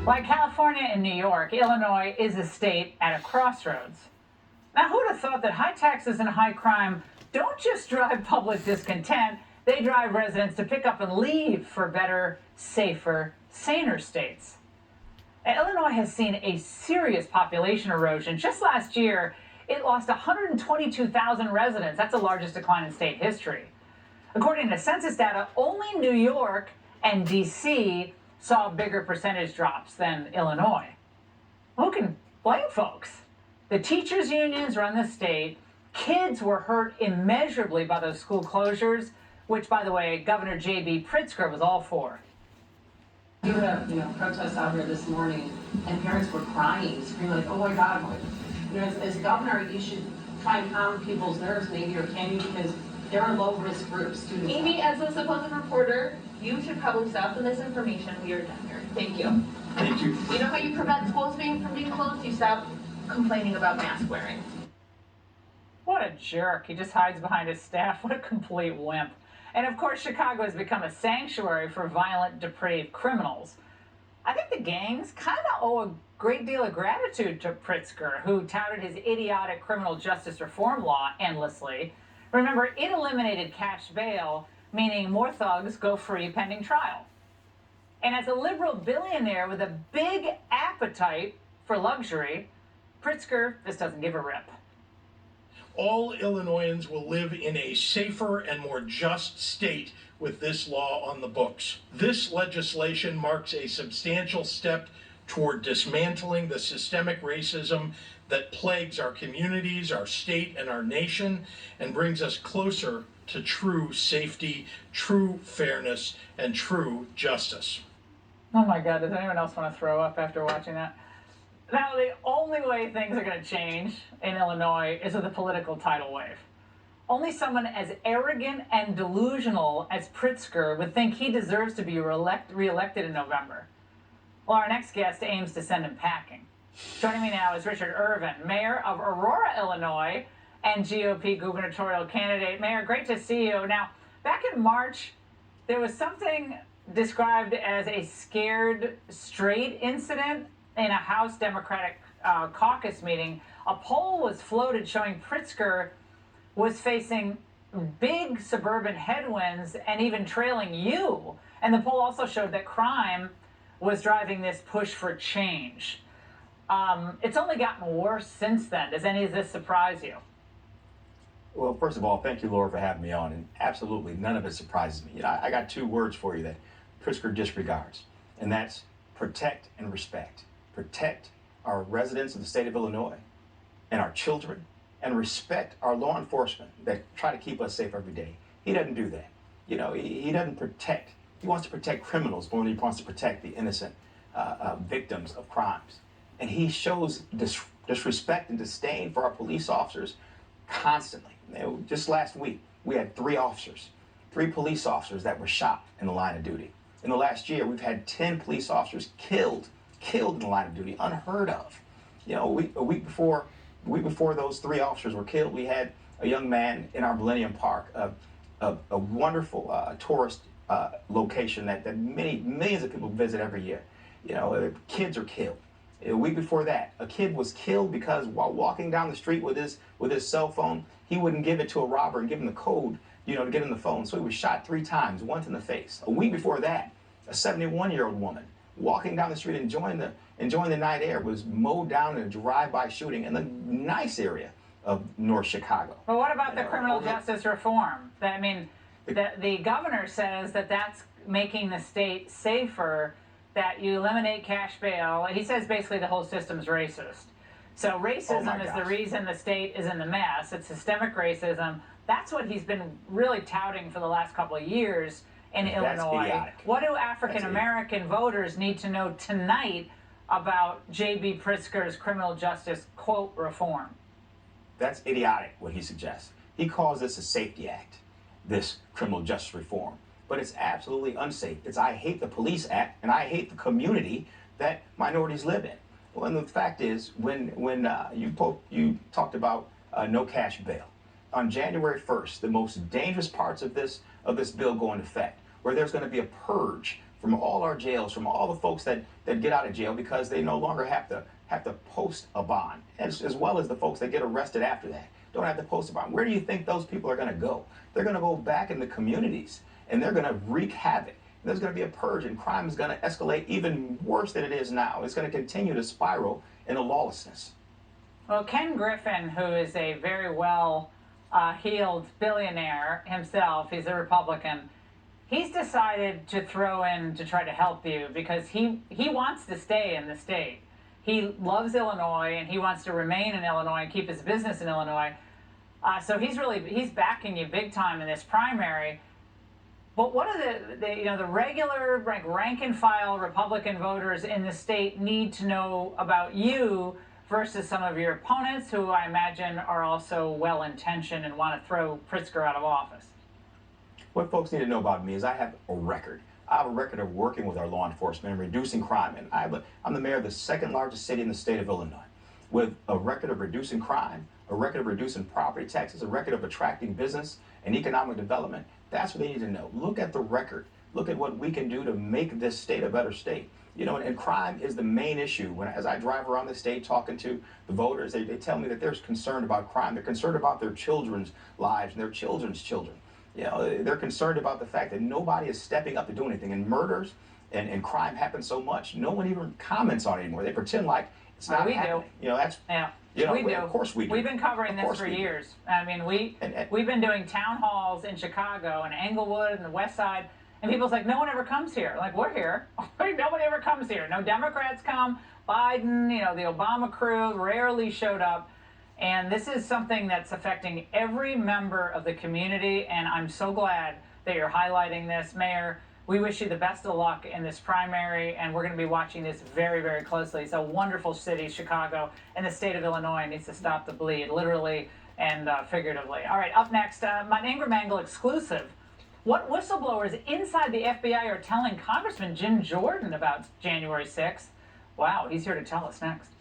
Like California and New York, Illinois is a state at a crossroads. Now, who'd have thought that high taxes and high crime don't just drive public discontent, they drive residents to pick up and leave for better, safer, saner states. Illinois has seen a serious population erosion. Just last year, it lost 122,000 residents. That's the largest decline in state history. According to census data, only New York and D.C. saw bigger percentage drops than Illinois. Who can blame folks? The teachers' unions run the state. Kids were hurt immeasurably by those school closures, which, by the way, Governor J.B. Pritzker was all for. We had a protest out here this morning, and parents were crying, screaming like, "Oh my God!" As governor, you should try and calm people's nerves, maybe, or can you? Because there are low-risk groups. Students. Amy, as a supposed reporter, you should probably stop the misinformation. We are done here. Thank you. Thank you. You know how you prevent schools from being closed? You stop complaining about mask wearing. What a jerk. He just hides behind his staff. What a complete wimp. And of course, Chicago has become a sanctuary for violent, depraved criminals. I think the gangs kind of owe a great deal of gratitude to Pritzker, who touted his idiotic criminal justice reform law endlessly. Remember, it eliminated cash bail, meaning more thugs go free pending trial. And as a liberal billionaire with a big appetite for luxury, Pritzker just doesn't give a rip. All Illinoisans will live in a safer and more just state with this law on the books. This legislation marks a substantial step toward dismantling the systemic racism that plagues our communities, our state, and our nation, and brings us closer to true safety, true fairness, and true justice. Oh my God, does anyone else want to throw up after watching that? Now, the only way things are going to change in Illinois is with a political tidal wave. Only someone as arrogant and delusional as Pritzker would think he deserves to be reelected in November. Well, our next guest aims to send him packing. Joining me now is Richard Irvin, mayor of Aurora, Illinois, and GOP gubernatorial candidate. Mayor, great to see you. Now, back in March, there was something described as a scared straight incident in a House Democratic caucus meeting. A poll was floated showing Pritzker was facing big suburban headwinds and even trailing you. And the poll also showed that crime was driving this push for change. It's only gotten worse since then. Does any of this surprise you? Well, first of all, thank you, Laura, for having me on. And absolutely none of it surprises me. I got two words for you that Pritzker disregards, and that's protect and respect. Protect our residents of the state of Illinois and our children, and respect our law enforcement that try to keep us safe every day. He doesn't do that. He doesn't protect. He wants to protect criminals more than he wants to protect the innocent victims of crimes. And he shows disrespect and disdain for our police officers constantly. Just last week, we had three police officers that were shot in the line of duty. In the last year, we've had 10 police officers killed in the line of duty, unheard of. A week before those three officers were killed, we had a young man in our Millennium Park, a wonderful tourist location that millions of people visit every year. Kids are killed. A week before that, a kid was killed because while walking down the street with his cell phone, he wouldn't give it to a robber and give him the code, to get in the phone. So he was shot 3 times, once in the face. A week before that, a 71-year-old woman walking down the street enjoying the night air was mowed down in a drive-by shooting in the nice area of North Chicago. But what about the criminal justice reform? The governor says that that's making the state safer, that you eliminate cash bail. He says basically the whole system's racist. So racism is the reason the state is in the mess. It's systemic racism. That's what he's been really touting for the last couple of years in Illinois. Idiotic. What do African American voters need to know tonight about J.B. Pritzker's criminal justice, quote, reform? That's idiotic, what he suggests. He calls this a safety act, this criminal justice reform. But it's absolutely unsafe. It's I hate the police act, and I hate the community that minorities live in. Well, and the fact is, when you talked about no cash bail, on January 1st, the most dangerous parts of this bill go into effect, where there's going to be a purge from all our jails, from all the folks that get out of jail because they no longer have to post a bond, as well as the folks that get arrested after that don't have to post a bond. Where do you think those people are going to go? They're going to go back in the communities and they're going to wreak havoc. There's going to be a purge, and crime is going to escalate even worse than it is now. It's going to continue to spiral into lawlessness. Well, Ken Griffin, who is a very well heeled billionaire himself, he's a Republican. He's decided to throw in to try to help you because he wants to stay in the state. He loves Illinois and he wants to remain in Illinois and keep his business in Illinois. So he's backing you big time in this primary. But what are the regular rank and file Republican voters in the state need to know about you versus some of your opponents who I imagine are also well intentioned and want to throw Pritzker out of office? What folks need to know about me is I have a record. I have a record of working with our law enforcement and reducing crime. And I'm the mayor of the second largest city in the state of Illinois, with a record of reducing crime, a record of reducing property taxes, a record of attracting business and economic development. That's what they need to know. Look at the record. Look at what we can do to make this state a better state. You know, and crime is the main issue. As I drive around the state talking to the voters, they tell me that they're concerned about crime. They're concerned about their children's lives and their children's children. You know, they're concerned about the fact that nobody is stepping up to do anything. And murders and crime happen so much, no one even comments on it anymore. They pretend like it's not happening. Do. You know, that's yeah. You know, we do. Of course we do. We've been covering this for years. I mean, we've been doing town halls in Chicago and Englewood and the West Side, and people's like, no one ever comes here. Like, we're here. Nobody ever comes here. No Democrats come. Biden, the Obama crew rarely showed up. And this is something that's affecting every member of the community, and I'm so glad that you're highlighting this, Mayor. We wish you the best of luck in this primary, and we're going to be watching this very, very closely. It's a wonderful city, Chicago, and the state of Illinois needs to stop the bleed, literally and figuratively. All right, up next, my Angry Mangle exclusive. What whistleblowers inside the FBI are telling Congressman Jim Jordan about January 6th? Wow, he's here to tell us next.